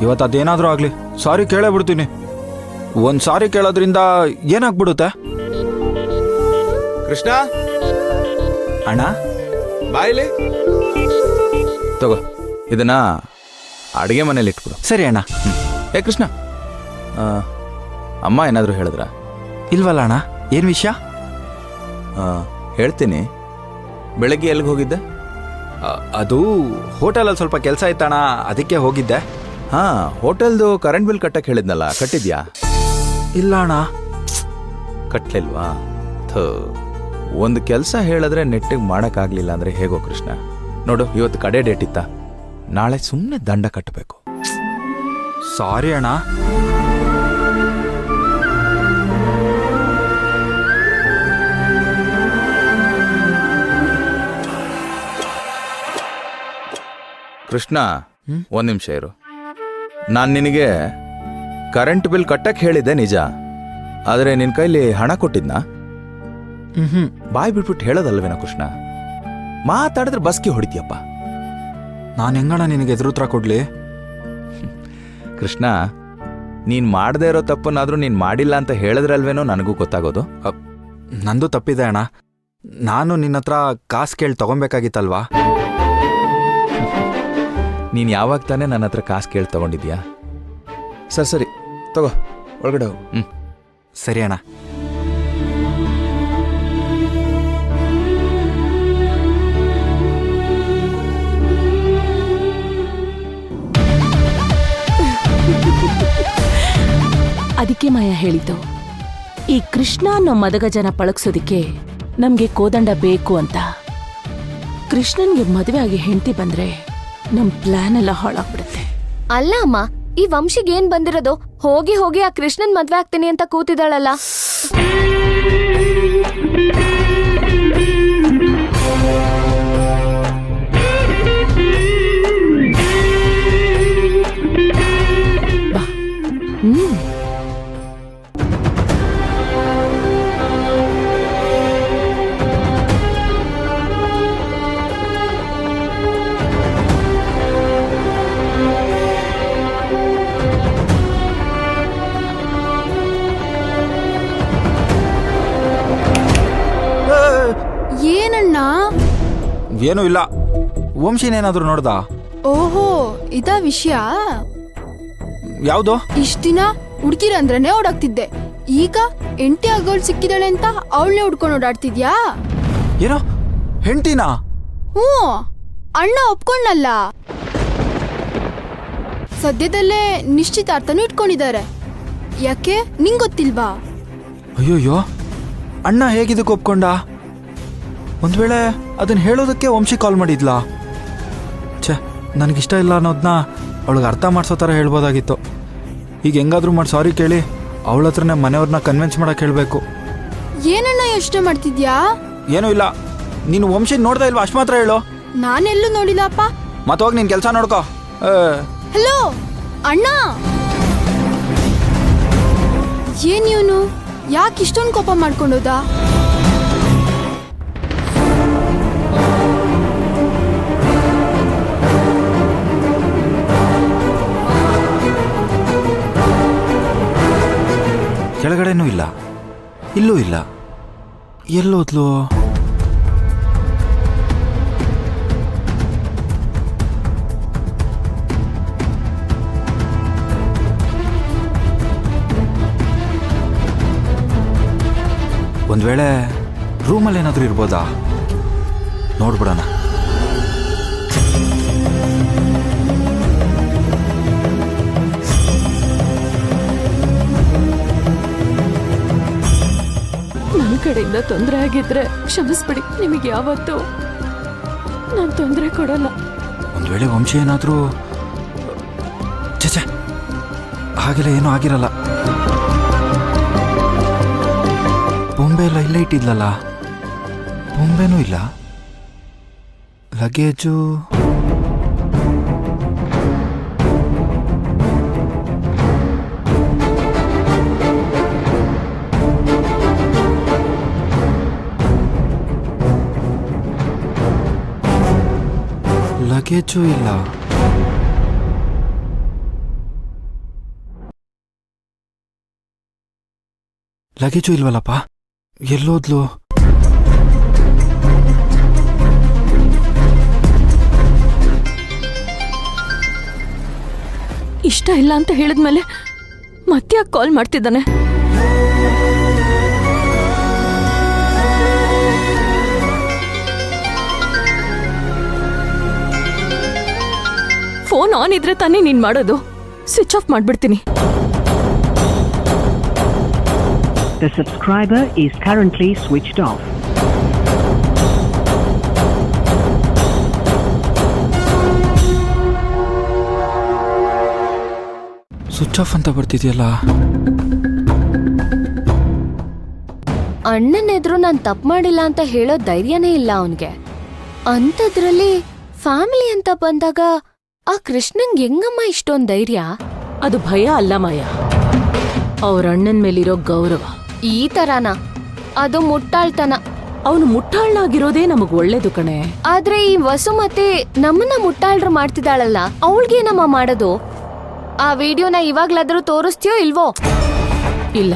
ಇವತ್ತು ಅದೇನಾದರೂ ಆಗಲಿ ಸಾರಿ ಕೇಳೇ ಬಿಡ್ತೀನಿ. ಒಂದು ಸಾರಿ ಕೇಳೋದ್ರಿಂದ ಏನಾಗ್ಬಿಡುತ್ತೆ? ಕೃಷ್ಣ ಅಣ್ಣ ಬಾಯಿಲಿ ತಗೋ, ಇದನ್ನ ಅಡುಗೆ ಮನೇಲಿ ಇಟ್ಬಿಡು. ಸರಿ ಅಣ್ಣ. ಏ ಕೃಷ್ಣ, ಅಮ್ಮ ಏನಾದರೂ ಹೇಳಿದ್ರ? ಇಲ್ವಲ್ಲ ಅಣ್ಣ. ಏನು ವಿಷಯ? ಹೇಳ್ತೀನಿ. ಬೆಳಗ್ಗೆ ಎಲ್ಲಿಗೆ ಹೋಗಿದ್ದೆ? ಅದು ಹೋಟೆಲಲ್ಲಿ ಸ್ವಲ್ಪ ಕೆಲಸ ಇತ್ತಣ್ಣ, ಅದಕ್ಕೆ ಹೋಗಿದ್ದೆ. ಹೋಟೆಲ್ದು ಕರೆಂಟ್ ಬಿಲ್ ಕಟ್ಟಕ್ಕೆ ಹೇಳಿದ್ನಲ್ಲ, ಕಟ್ಟಿದ್ಯಾ? ಇಲ್ಲ ಅಣ್ಣ. ಕಟ್ಲಿಲ್ವಾ? ಒಂದು ಕೆಲಸ ಹೇಳಿದ್ರೆ ನೆಟ್ಟಿಗೆ ಮಾಡೋಕ್ಕಾಗಲಿಲ್ಲ ಅಂದರೆ ಹೇಗೋ ಕೃಷ್ಣ. ನೋಡು, ಇವತ್ತು ಕಡೆ ಡೇಟ್ ಇತ್ತ, ನಾಳೆ ಸುಮ್ಮನೆ ದಂಡ ಕಟ್ಟಬೇಕು. ಸಾರಿ ಅಣ್ಣ. ಕೃಷ್ಣ, ಒಂದು ನಿಮಿಷ ಇರು. ನಾನು ನಿನಗೆ ಕರೆಂಟ್ ಬಿಲ್ ಕಟ್ಟಕ್ಕೆ ಹೇಳಿದ್ದೆ ನಿಜ, ಆದರೆ ನಿನ್ನ ಕೈಲಿ ಹಣ ಕೊಟ್ಟಿದ್ನಾ? ಬಾಯ್ ಬಿಟ್ಬಿಟ್ಟು ಹೇಳೋದಲ್ವೇನೋ ಕೃಷ್ಣ. ಮಾತಾಡಿದ್ರೆ ಬಸ್ಗೆ ಹೊಡಿತೀಯಪ್ಪ. ನಾನು ಹೆಂಗಣ್ಣ ನಿನಗೆ ಎದುರುತ್ರ ಕೊಡ್ಲಿ? ಕೃಷ್ಣ, ನೀನು ಮಾಡದೇ ಇರೋ ತಪ್ಪನ್ನಾದರೂ ನೀನು ಮಾಡಿಲ್ಲ ಅಂತ ಹೇಳಿದ್ರಲ್ವೇನೋ ನನಗೂ ಗೊತ್ತಾಗೋದು. ನಂದು ತಪ್ಪಿದೆ ಅಣ್ಣ. ನಾನು ನಿನ್ನ ಹತ್ರ ಕಾಸು ಕೇಳಿ ತಗೊಬೇಕಾಗಿತ್ತಲ್ವಾ? ನೀನು ಯಾವಾಗ ತಾನೇ ನನ್ನ ಹತ್ರ ಕಾಸು ಕೇಳಿ ತಗೊಂಡಿದ್ಯಾ? ಸರಿ ತಗೋ, ಒಳಗಡೆ ಹೋಗು. ಸರಿ ಅಣ್ಣ. ಅದಕ್ಕೆ ಮಾಯ ಹೇಳಿದ್ದು, ಈ ಕೃಷ್ಣ ಅನ್ನೋ ಮದಗಜನ ಪಳಗ್ಸೋದಿಕ್ಕೆ ನಮ್ಗೆ ಕೋದಂಡ ಬೇಕು ಅಂತ. ಕೃಷ್ಣನ್ಗೆ ಮದುವೆ ಆಗಿ ಹೆಂಡತಿ ಬಂದ್ರೆ ನಮ್ ಪ್ಲಾನ್ ಎಲ್ಲ ಹಾಳಾಗ್ಬಿಡುತ್ತೆ. ಅಲ್ಲ ಅಮ್ಮ, ಈ ವಂಶಿಗೆ ಏನ್ ಬಂದಿರೋದು? ಹೋಗಿ ಹೋಗಿ ಆ ಕೃಷ್ಣನ್ ಮದ್ವೆ ಆಗ್ತೀನಿ ಅಂತ ಕೂತಿದ್ದಾಳಲ್ಲ. ಬಾ. ಏನಣ್ಣ? ಏನೂ ಇಲ್ಲ. ವಂಶಿನೇನಾದ್ರೂ ನೋಡ್ದ? ಓಹೋ, ಇದಾ ವಿಷಯ? ಯಾವ್ದು? ಇಷ್ಟ ದಿನ ಹುಡ್ಗಿರಂದ್ರನೇ ಓಡಾಡ್ತಿದ್ದೆ, ಈಗ ಎಂಟಿ ಆಗೋಳ್ ಸಿಕ್ಕಿದಾಳೆ ಅಂತ ಅವಳನ್ನೇ ಹುಡ್ಕೊಂಡು ಓಡಾಡ್ತಿದ್ಯಾ? ಏನೋ ಹೆಂಡ್ತಿನಾ? ಹ್ಞೂ, ಅಣ್ಣ ಒಪ್ಕೊಂಡಲ್ಲ. ಸದ್ಯದಲ್ಲೇ ನಿಶ್ಚಿತಾರ್ಥನೂ ಇಟ್ಕೊಂಡಿದ್ದಾರೆ. ಯಾಕೆ, ನಿಂಗ್ ಗೊತ್ತಿಲ್ವಾ? ಅಯ್ಯೋಯ್ಯೋ, ಅಣ್ಣ ಹೇಗಿದಕ್ಕೆ ಒಪ್ಕೊಂಡ? ಒಂದ್ ವೇಳೆ ಅದನ್ನ ಹೇಳೋದಕ್ಕೆ ವಂಶಿ ಕಾಲ್ ಮಾಡಿದ್ಲಾ? ಛೇ, ನನಗಿಷ್ಟ ಇಲ್ಲ ಅನ್ನೋದನ್ನ ಅವಳಿಗೆ ಅರ್ಥ ಮಾಡಿಸೋ ಥರ ಹೇಳ್ಬೋದಾಗಿತ್ತು. ಈಗ ಹೆಂಗಾದ್ರೂ ಮಾಡಿ ಸಾರಿ ಕೇಳಿ ಅವಳ ಹತ್ರನೇ ಮನೆಯವ್ರನ್ನ ಕನ್ವಿನ್ಸ್ ಮಾಡಕ್ಕೆ ಹೇಳಬೇಕು. ಏನಣ್ಣ ಯೋಚನೆ ಮಾಡ್ತಿದ್ಯಾ? ಏನೂ ಇಲ್ಲ. ನೀನು ವಂಶಿ ನೋಡ್ತಾ ಇಲ್ವಾ? ಅಷ್ಟು ಮಾತ್ರ ಹೇಳು. ನಾನೆಲ್ಲೂ ನೋಡಿಲ್ಲಪ್ಪ. ಮತ್ತೋಗಿ ನಿನ್ ಕೆಲಸ ನೋಡ್ಕೋ. ಹಲೋ ಅಣ್ಣ, ಏನ್ ಇವನು ಯಾಕೆ ಇಷ್ಟೊಂದು ಕೋಪ ಮಾಡ್ಕೊಂಡೋದ? ಕೆಳಗಡೆನೂ ಇಲ್ಲ, ಇಲ್ಲೂ ಇಲ್ಲ. ಎಲ್ಲೋದ್ಲು? ಒಂದ್ ವೇಳೆ ರೂಮಲ್ಲಿ ಏನಾದ್ರೂ ಇರ್ಬೋದಾ? ನೋಡ್ಬಿಡೋಣ. ನನ್ನ ಕಡೆಯಿಂದ ತೊಂದರೆ ಆಗಿದ್ರೆ ಕ್ಷಮಿಸ್ಬಿಡಿ. ನಿಮಗೆ ಯಾವತ್ತೂ ನಾನು ತೊಂದರೆ ಕೊಡಲ್ಲ. ಒಂದ್ ವೇಳೆ ವಂಶಿ ಏನಾದ್ರೂ ಛೆ ಹಾಗೆಲ್ಲ ಏನೂ ಆಗಿರಲ್ಲ. ಬೊಂಬೆ ಎಲ್ಲ ಇಲ್ಲೇ ಇಟ್ಟಿದ್ಲಲ್ಲ, ಬೊಂಬೆನೂ ಇಲ್ಲ. ಲಗೇಜು ಲಗೇಜು ಇಲ್ಲ. ಲಗೇಜು ಇಲ್ವಲ್ಲಪ್ಪ, ಎಲ್ಲೋದ್ಲು? ಇಷ್ಟ ಇಲ್ಲ ಅಂತ ಹೇಳಿದ್ಮೇಲೆ ಮತ್ತೆ ಯಾಕೆ ಕಾಲ್ ಮಾಡ್ತಿದ್ದಾನೆ? ಫೋನ್ ಆನ್ ಇದ್ರೆ ತಾನೇ ನೀನ್ ಮಾಡೋದು. ಸ್ವಿಚ್ ಆಫ್ ಮಾಡ್ಬಿಡ್ತೀನಿ. The subscriber is currently switched off. Switch off ಅಂತ ಬರ್ತಿದ್ಯಲ್ಲ. ಅಣ್ಣನ ಎದುರು ನಾನ್ ತಪ್ಪು ಮಾಡಿಲ್ಲ ಅಂತ ಹೇಳೋ ಧೈರ್ಯನೇ ಇಲ್ಲ ಅವನ್ಗೆ. ಅಂಥದ್ರಲ್ಲಿ ಫ್ಯಾಮಿಲಿ ಅಂತ ಬಂದಾಗ ಆ ಕೃಷ್ಣಂಗ್ ಹೆಂಗಮ್ಮ ಇಷ್ಟೊಂದ್ ಧೈರ್ಯ? ಅದು ಭಯ ಅಲ್ಲ ಮಾಯ, ಅವ್ರ ಅಣ್ಣನ ಮೇಲಿರೋ ಗೌರವ. ಈ ತರಾನ? ಅದು ಮುಟ್ಟಾಳ್ತನ. ಅವನು ಮುಟ್ಟಾಳ್ನಾಗಿರೋದೇ ನಮಗ್ ಒಳ್ಳೇದು ಕಣೆ. ಆದ್ರೆ ಈ ವಸುಮತಿ ನಮ್ಮನ್ನ ಮುಟ್ಟಾಳ್ರು ಮಾಡ್ತಿದ್ದಾಳಲ್ಲ, ಅವಳಿಗೇನಮ್ಮ ಮಾಡೋದು? ಆ ವಿಡಿಯೋನ ಇವಾಗ್ಲಾದ್ರೂ ತೋರಿಸ್ತೀಯೋ ಇಲ್ವೋ? ಇಲ್ಲ,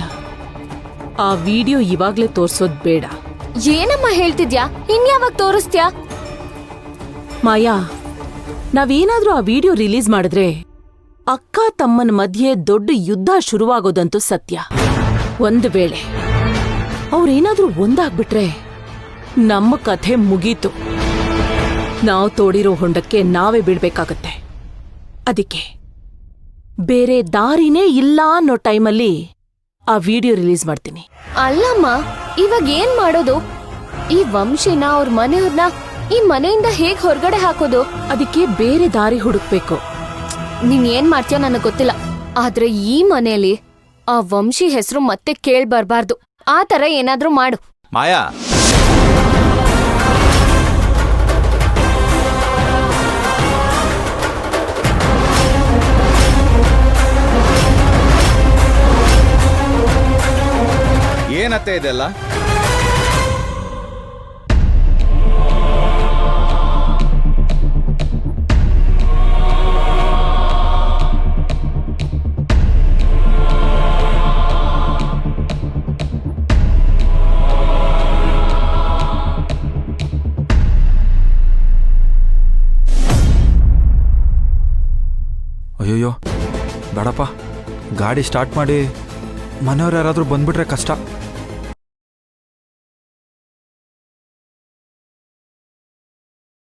ಆ ವಿಡಿಯೋ ಇವಾಗ್ಲೇ ತೋರ್ಸೋದ್ ಬೇಡ. ಏನಮ್ಮ ಹೇಳ್ತಿದ್ಯಾ? ಇನ್ಯಾವಾಗ ತೋರಿಸ್ತ್ಯಾ? ಮಾಯಾ, ನಾವೇನಾದ್ರೂ ಆ ವಿಡಿಯೋ ರಿಲೀಸ್ ಮಾಡಿದ್ರೆ ಅಕ್ಕ ತಮ್ಮನ ಮಧ್ಯೆ ದೊಡ್ಡ ಯುದ್ಧ ಶುರುವಾಗೋದಂತೂ ಸತ್ಯ. ಒಂದು ವೇಳೆ ಅವ್ರೇನಾದ್ರೂ ಒಂದಾಗ್ಬಿಟ್ರೆ ನಮ್ಮ ಕಥೆ ಮುಗೀತು. ನಾವು ತೋಡಿರೋ ಹೊಂಡಕ್ಕೆ ನಾವೇ ಬೀಳ್ಬೇಕಾಗತ್ತೆ. ಅದಕ್ಕೆ ಬೇರೆ ದಾರಿನೇ ಇಲ್ಲ ಅನ್ನೋ ಟೈಮಲ್ಲಿ ಆ ವಿಡಿಯೋ ರಿಲೀಸ್ ಮಾಡ್ತೀನಿ. ಅಲ್ಲಮ್ಮ, ಇವಾಗ ಏನ್ ಮಾಡೋದು? ಈ ವಂಶಿನ ಅವ್ರ ಮನೆಯವ್ರನ್ನ ಈ ಮನೆಯಿಂದ ಹೇಗ್ ಹೊರಗಡೆ ಹಾಕೋದು? ಅದಕ್ಕೆ ಬೇರೆ ದಾರಿ ಹುಡುಕ್ಬೇಕು. ನೀನ್ ಏನ್ ಮಾಡ್ತೀಯೋ ನನಗ್ ಗೊತ್ತಿಲ್ಲ, ಆದ್ರೆ ಈ ಮನೆಯಲ್ಲಿ ಆ ವಂಶಿ ಹೆಸರು ಮತ್ತೆ ಕೇಳ್ಬರ್ಬಾರ್ದು. ಆ ತರ ಏನಾದ್ರೂ ಮಾಡು. ಮಾಯಾ, ಏನತ್ತೆ ಇದೆಲ್ಲ? ಅಯ್ಯೋಯ್ಯೋ ಬೇಡಪ್ಪ, ಗಾಡಿ ಸ್ಟಾರ್ಟ್ ಮಾಡಿ ಮನೆಯವ್ರು ಯಾರಾದರೂ ಬಂದ್ಬಿಟ್ರೆ ಕಷ್ಟ.